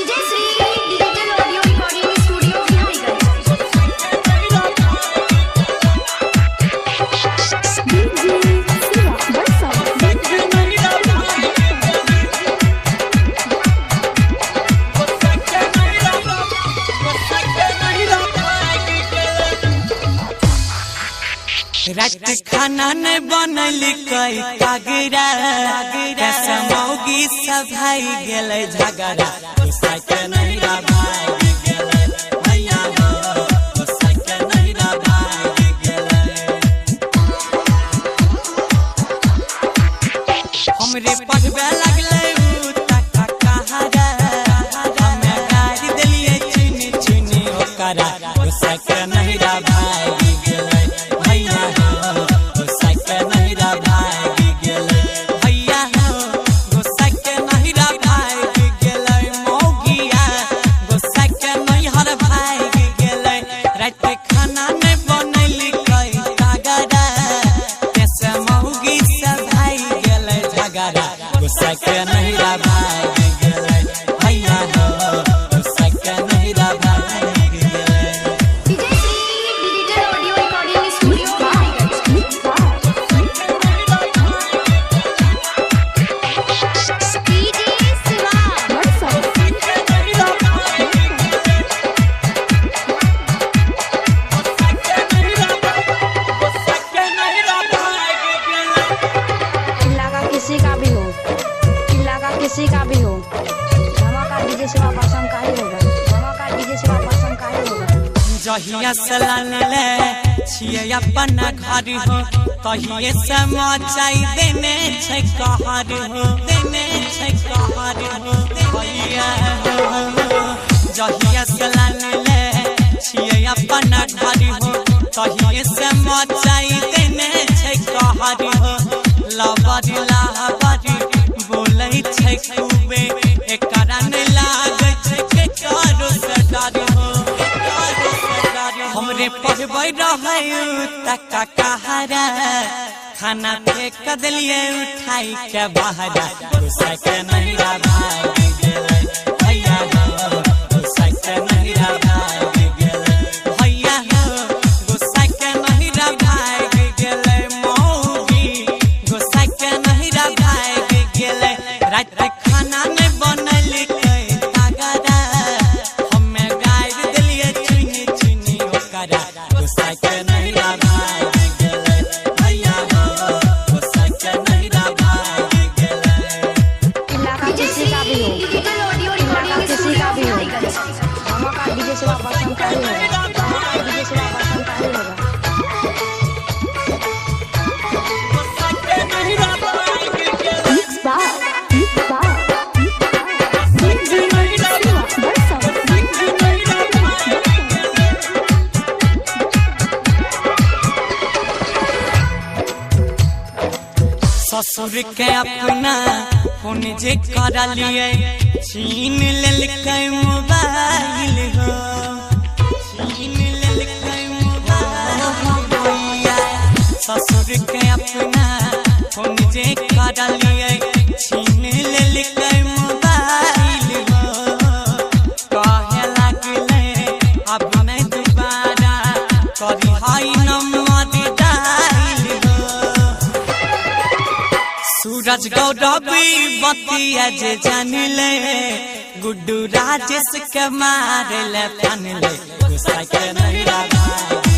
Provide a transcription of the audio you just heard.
DJ Shri digital audio recording studio Bihariganj. रात खाना न बनल कई कागरा समौगी सब भाई गेले झगड़ा साके नहीं रा भाई गेले भैया हो साके नहीं रा भाई गेले हमरे पढ़बे लगले तका कहारा हमें गाड़ी देलिए चीनी चीनी ओकरा साके नहीं रा भाई गेले भैया हो साके नहीं रा भाई गेले भैया हो साके नहीं रा भाई गेले मौगिया साके नहीं हर भाई गेले रात खाना ने बनैली कई कागरा कैसे मौगी सब भाई गेले झगड़ा साके नहीं रा भाई गेले भैया हो साके नहीं रा भाई गेले DJ Shri digital audio recording studio Bihariganj. DJ Shiva इलाका किसी का भी हो, इलाका किसी का भी हो, धमाका डीजे शिवा पसंद का ही होगा, धमाका डीजे शिवा पसंद का ही होगा। जहिया सलान ले छिए अपन घर हो तहिए समाचार देने छै कहर हो देने छै कहर हो भैया हो जहिया सलान ले छिए अपन घर हो तहिए समाचार देने छै कहर हो लबरी लहबरी बोलै छै खूबे एकरा ने लागै छै के करो सदार हो हमरे पढ़बै रहै तका कहारा खाना फेंक देलिए उठाई के बहरा साके नहीं रा भाई गेले भैया हो साके नहीं रा भाई गेले भैया हो साके नहीं रा भाई गेले मौगी साके नहीं रा भाई गेले रात खाना ने बनल कई कागरा हमें गाड़ देलिए चीनी चीनी ओकरा साके नहीं रा भाई गेले भैया हो साके नहीं रा भाई गेले इलाका किसी का भी हो, डिजिटल ऑडियो इलाका रिकॉर्डिंग किसी का स्टूडियो भी हो, बिहारीगंज। धमाका डीजे शिवा पसंद का ही होगा, धमाका डीजे शिवा पसंद का ही होगा। ससुर के अपना फोन जे करा लिए छीन लेलकै मोबाइल हो छीन लेलकै मोबाइल भैया ससुर के अपना फोन जे करा लिए छीन लेलकै मोबाइल हो कहे लगले अब नहीं दोबारा करी हाई नंबर डायल हो सूरज गौरवी बतिया जे जानिले गुड्डू राजेश के मारे ले पानले साके नहीं रा भाई